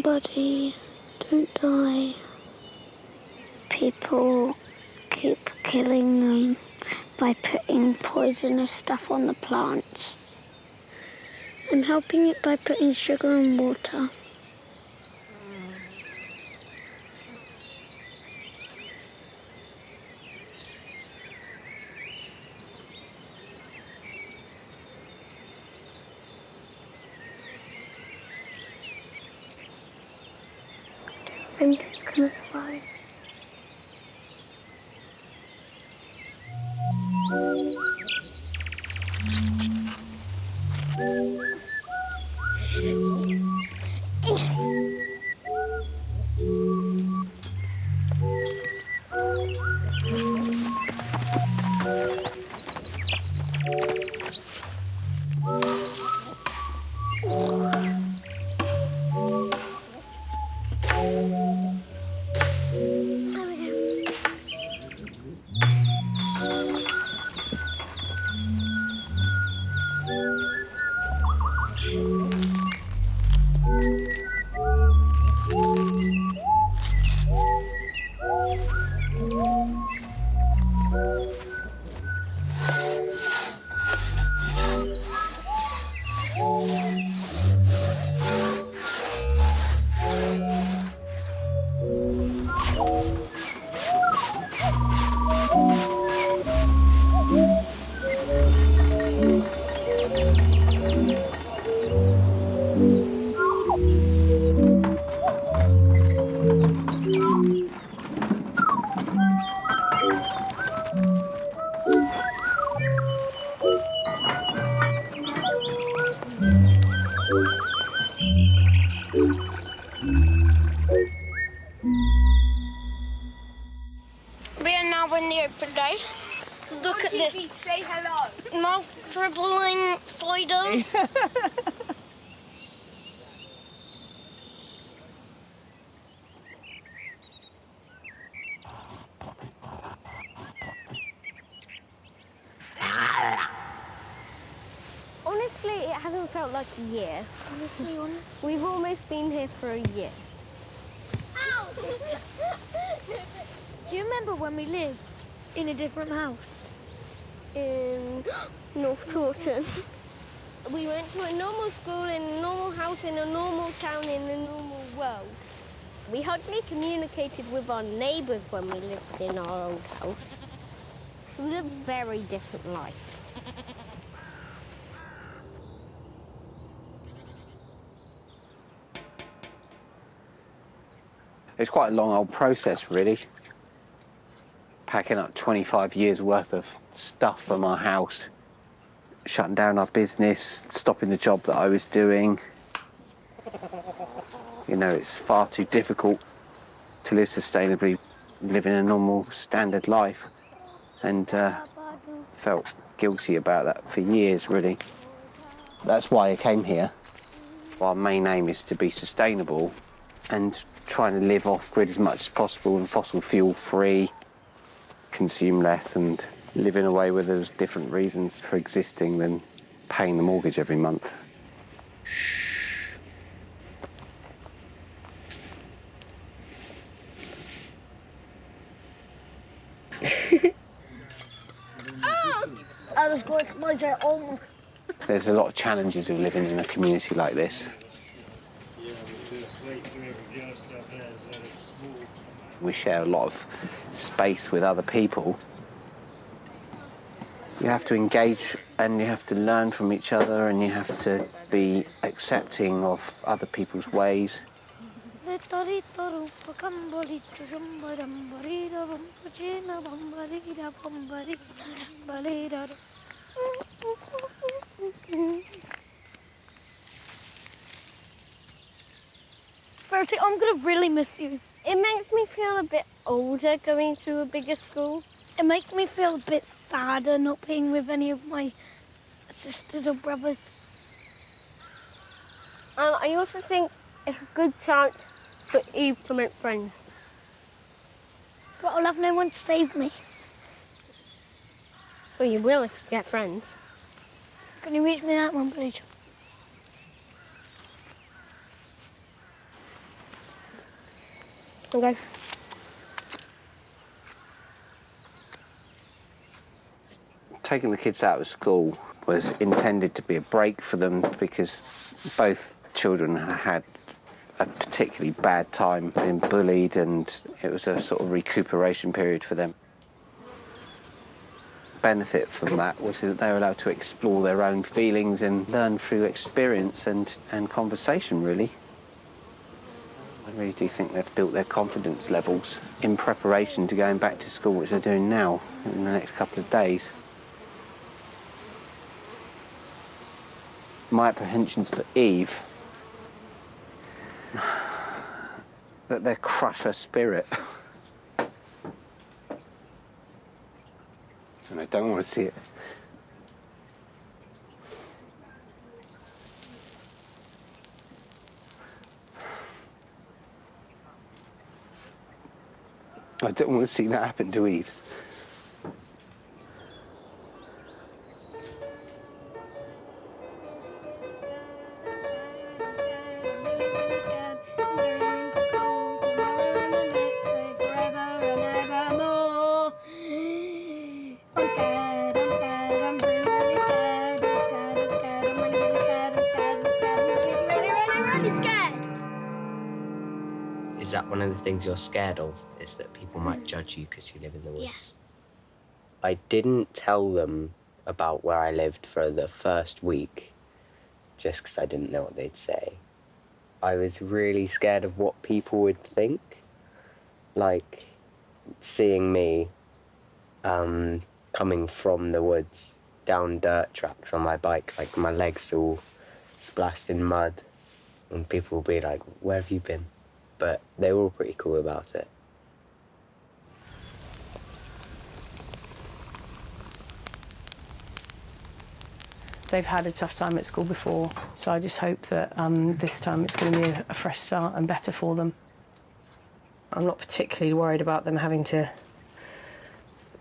somebody, don't die. People keep killing them by putting poisonous stuff on the plants. I'm helping it by putting sugar and water. I think it's gonna survive. We are now in the open day. Look at this. Say hello. Mouth dribbling cider. Honestly, it hasn't felt like a year. Honestly. We've almost been here for a year. Ow! Do you remember when we lived in a different house? In North Taunton. We went to a normal school in a normal house in a normal town in a normal world. We hardly communicated with our neighbours when we lived in our old house. We lived a very different life. It's quite a long old process, really. Packing up 25 years worth of stuff from our house, shutting down our business, stopping the job that I was doing. You know, it's far too difficult to live sustainably, living a normal, standard life. And felt guilty about that for years, really. That's why I came here. Our main aim is to be sustainable and trying to live off-grid as much as possible and fossil fuel-free, consume less and live in a way where there's different reasons for existing than paying the mortgage every month. Shh. There's a lot of challenges of living in a community like this. We share a lot of space with other people. You have to engage and you have to learn from each other and you have to be accepting of other people's ways. Bertie, I'm gonna really miss you. It makes me feel a bit older going to a bigger school. It makes me feel a bit sadder not being with any of my sisters or brothers. I also think it's a good chance for Eve to make friends. But I'll have no one to save me. Well, you will if you get friends. Can you reach me that one, please? Okay. Taking the kids out of school was intended to be a break for them because both children had a particularly bad time being bullied, and it was a sort of recuperation period for them. Benefit from that was that they were allowed to explore their own feelings and learn through experience and conversation, really. I really do think they've built their confidence levels in preparation to going back to school, which they're doing now in the next couple of days. My apprehensions for Eve, that they'll crush her spirit. And I don't want to see it. I don't want to see that happen to Eve. Is that one of the things you're scared of, is that people might judge you because you live in the woods? Yeah. I didn't tell them about where I lived for the first week, just because I didn't know what they'd say. I was really scared of what people would think, like seeing me coming from the woods down dirt tracks on my bike, like my legs all splashed in mud, and people would be like, "Where have you been?" But they were all pretty cool about it. They've had a tough time at school before, so I just hope that this time it's going to be a fresh start and better for them. I'm not particularly worried about them having to...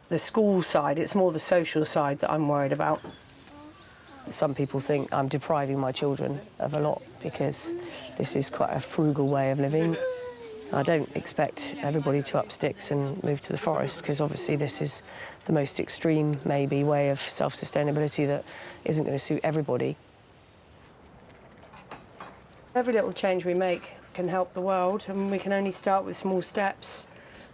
The school side, it's more the social side that I'm worried about. Some people think I'm depriving my children of a lot because this is quite a frugal way of living. I don't expect everybody to up sticks and move to the forest, because obviously this is the most extreme, maybe, way of self-sustainability that isn't going to suit everybody. Every little change we make can help the world, and we can only start with small steps.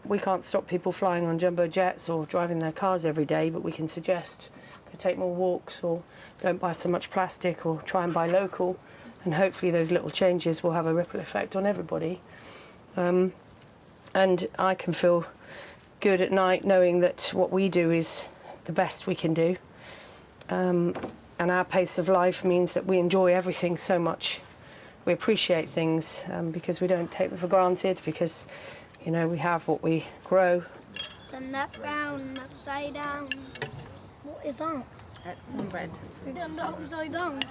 We can't stop people flying on jumbo jets or driving their cars every day, but we can suggest they take more walks, or don't buy so much plastic, or try and buy local, and hopefully those little changes will have a ripple effect on everybody. And I can feel good at night knowing that what we do is the best we can do. And our pace of life means that we enjoy everything so much. We appreciate things because we don't take them for granted, because, you know, we have what we grow. Turn that round, upside down. What is that? That's cornbread. Turn that upside down.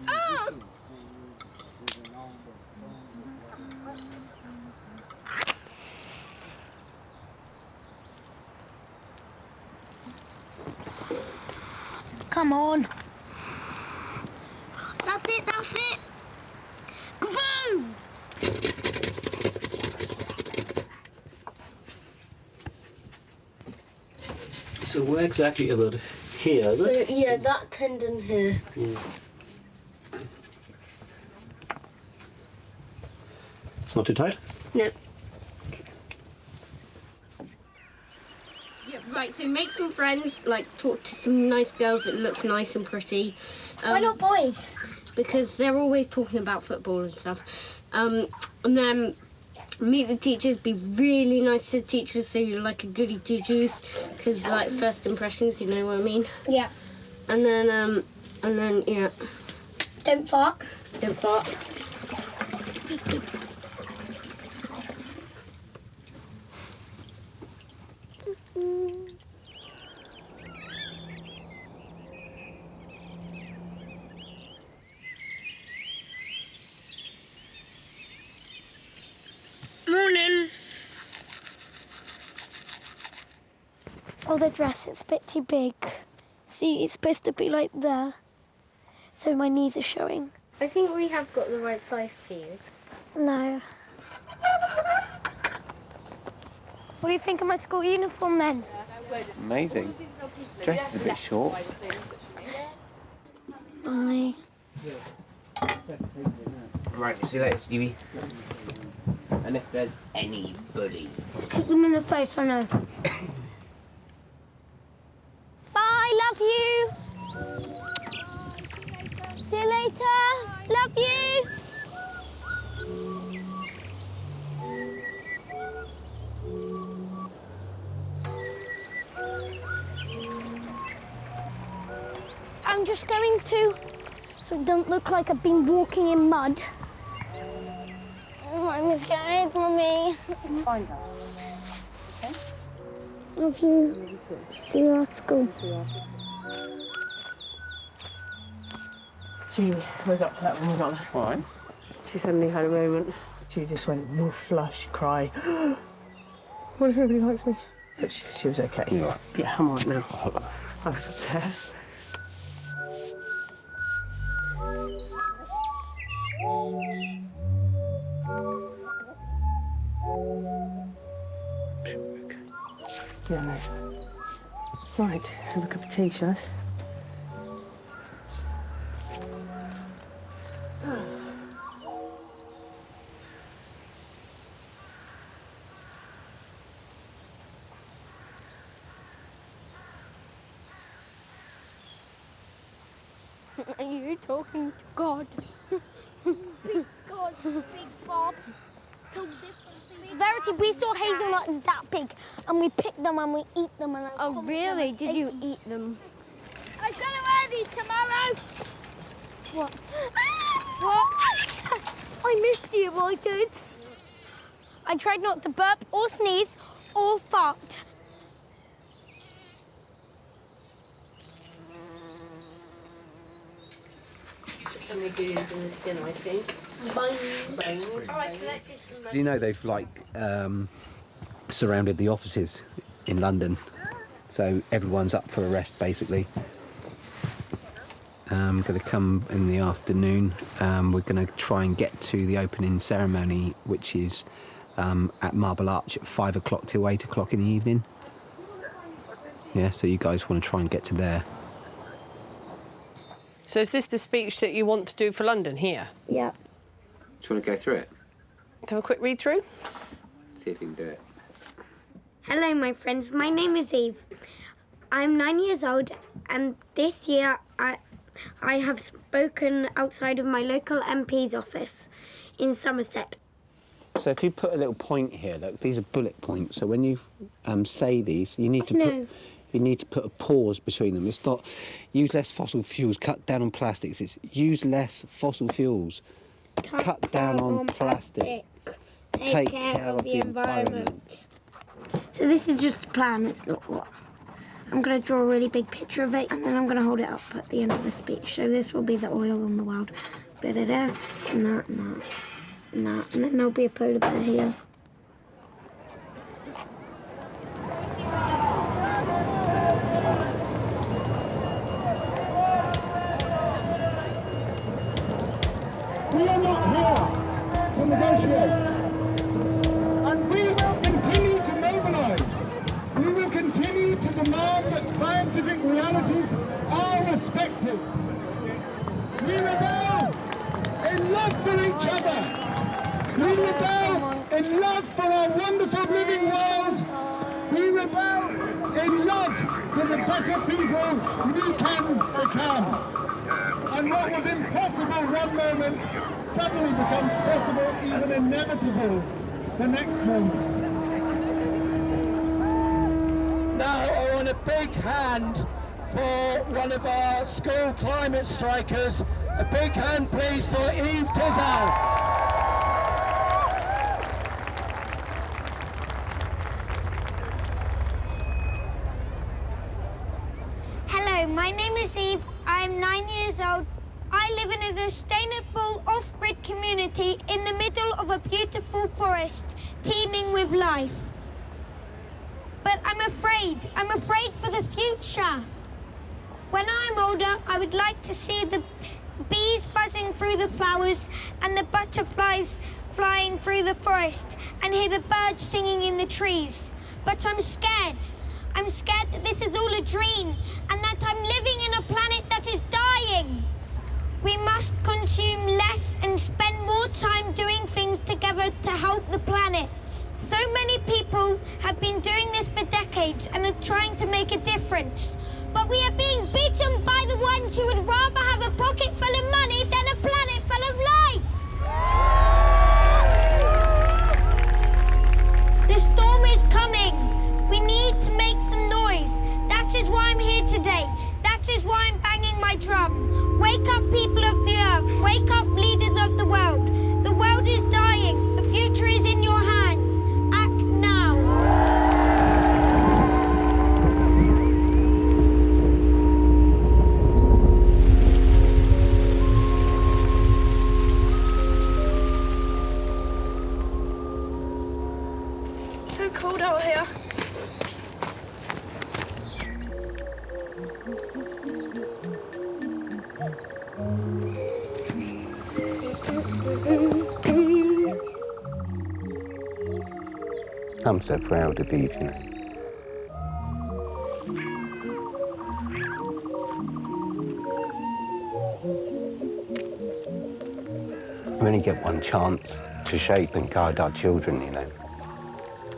Ah! Come on. That's it, that's it. Boom! So where exactly is it? Here, is it? So, yeah, that tendon here. Yeah. It's not too tight? No. Yeah, right, so make some friends, like talk to some nice girls that look nice and pretty. Why not boys? Because they're always talking about football and stuff. And then meet the teachers, be really nice to the teachers so you're like a goody two-shoes, because like first impressions, you know what I mean? Yeah. And then, yeah. Don't fart. Don't fart. Morning. Oh, the dress, it's a bit too big. See, it's supposed to be like there. So my knees are showing. I think we have got the right size for you. No. What do you think of my school uniform then? Amazing. Dress is a bit short. Bye. Right, see you later, Stevie. And if there's any bullies. Kick them in the face, I know. Bye, love you. See you later. Love you. I'm just going to, so it don't look like I've been walking in mud. Oh, I'm scared, Mummy. It's fine, Dad. Okay? Love you. See you at school. She was upset when we got there. Why? She suddenly had a moment. She just went woof, flush, cry. What if nobody likes me? But she was okay. You all right? Yeah, I'm all right now. I was upset. Yeah, no. Right, have a cup of tea, shall I? Are you talking to God? Big God, Big Bob. Verity, we saw hazelnuts that big, and we pick them and we eat them. And Oh, really? Did you eat them? I'm gonna wear these tomorrow. What? What? I missed you, I did. I tried not to burp or sneeze or fart. Some ingredients in this dinner, I think. Do you know they've surrounded the offices in London, so everyone's up for arrest basically. Going to come in the afternoon. We're going to try and get to the opening ceremony, which is at Marble Arch at 5 o'clock till 8 o'clock in the evening. Yeah, so you guys want to try and get to there. So is this the speech that you want to do for London here? Yeah. Do you want to go through it? Have a quick read through? See if you can do it. Hello, my friends. My name is Eve. I'm 9 years old, and this year I have spoken outside of my local MP's office in Somerset. So if you put a little point here, look, these are bullet points. So when you say these, you need to put a pause between them. It's not use less fossil fuels, cut down on plastics. It's use less fossil fuels, cut down on plastic. Take care of the environment. So this is just a plan, it's not what. I'm going to draw a really big picture of it, and then I'm going to hold it up at the end of the speech. So this will be the oil in the world. Da-da-da, and that, and that, and that. And then there'll be a polar bear here. We are not here to negotiate. And we will continue to mobilise. We will continue to demand that scientific realities are respected. We rebel in love for each other. We rebel in love for our wonderful living world. We rebel in love for the better people we can become. And what was impossible one moment suddenly becomes possible, even inevitable, the next moment. Now I want a big hand for one of our school climate strikers. A big hand please for Eve Tizal. Hello, my name is Eve. I'm 9 years old. I live in a sustainable off-grid community in the middle of a beautiful forest teeming with life. But I'm afraid for the future. When I'm older, I would like to see the bees buzzing through the flowers and the butterflies flying through the forest and hear the birds singing in the trees. but I'm scared. I'm scared that this is all a dream and that I'm living in a planet that is dying. We must consume less and spend more time doing things together to help the planet. So many people have been doing this for decades and are trying to make a difference. But we are being beaten by the ones who would rather have a pocket full of money than a planet full of life. The storm is coming. We need to make some noise. That is why I'm here today. That is why I'm banging my drum. Wake up, people of the earth. Wake up, leaders of the world. The world is dying. The future is in your hands. Act now. So cold out here. I'm so proud of Eve, you know. We only get one chance to shape and guide our children, you know.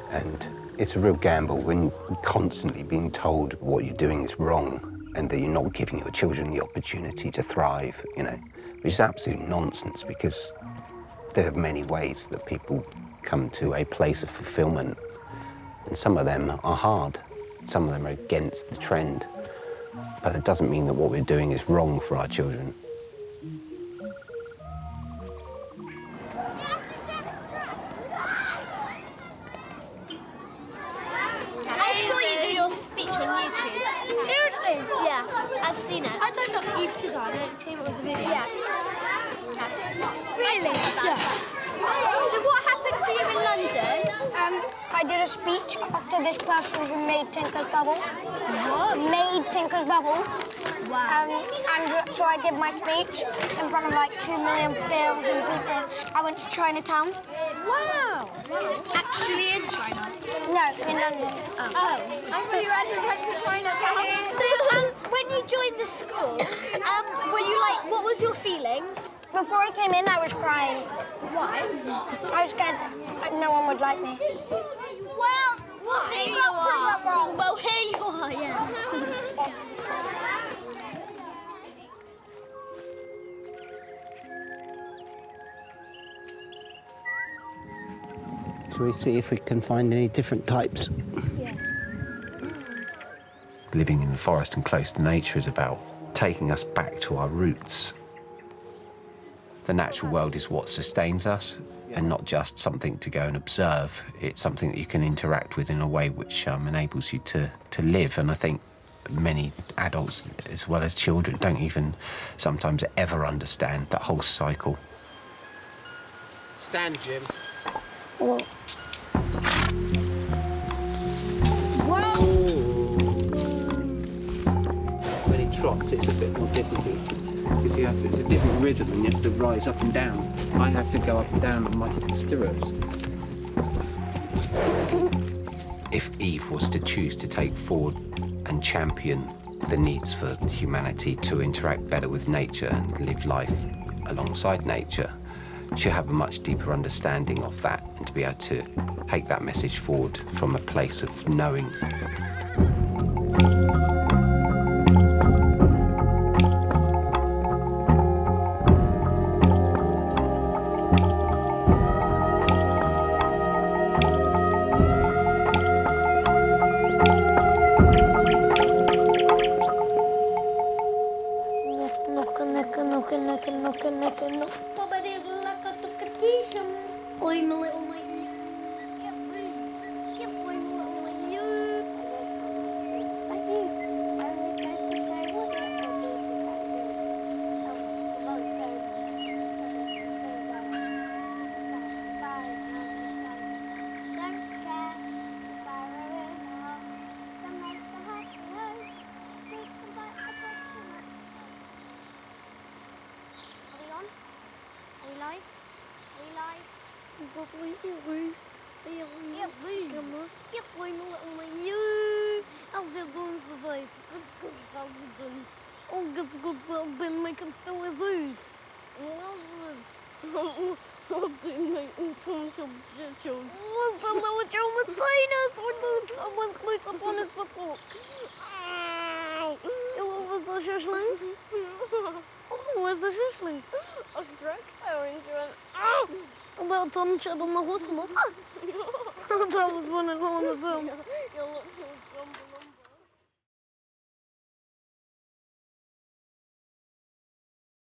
And it's a real gamble when you're constantly being told what you're doing is wrong and that you're not giving your children the opportunity to thrive, you know, which is absolute nonsense because there are many ways that people come to a place of fulfillment. And some of them are hard, some of them are against the trend. But it doesn't mean that what we're doing is wrong for our children. I saw you do your speech on YouTube. Seriously? Yeah, I've seen it. I don't know Eve design it. Came up with the video. Yeah. Really? Yeah. So what happened to you in London? I did a speech after this person who made Tinker's Bubble. What? Made Tinker's Bubble. Wow. And so I did my speech in front of like 2 million fans and people. I went to Chinatown. Wow. Actually in China? No, in London. Oh. I thought you had to went to Chinatown. So when you joined the school, were you like, what was your feelings? Before I came in, I was crying. Why? I was scared that no one would like me. Well, here you are. Well, here you are, yeah. Shall we see if we can find any different types? Yeah. Living in the forest and close to nature is about taking us back to our roots. The natural world is what sustains us and not just something to go and observe. It's something that you can interact with in a way which enables you to live. And I think many adults as well as children don't even sometimes ever understand that whole cycle. Stand, Jim. Well, When he trots, it's a bit more difficult because it's a different rhythm and you have to rise up and down. I have to go up and down on my stirrups. If Eve was to choose to take forward and champion the needs for humanity to interact better with nature and live life alongside nature, she'll have a much deeper understanding of that and to be able to take that message forward from a place of knowing. I'm a little lady. buttons. Oh, good, I've been making still with those. I've been making Tom jokes. What's the lower Dalmatinas? Someone's close up on his buttocks. What was the shishling? Oh, where's the shishling? I struck her and she went, ow! About Tom Chad on the water. That was one of the film. Yeah, look,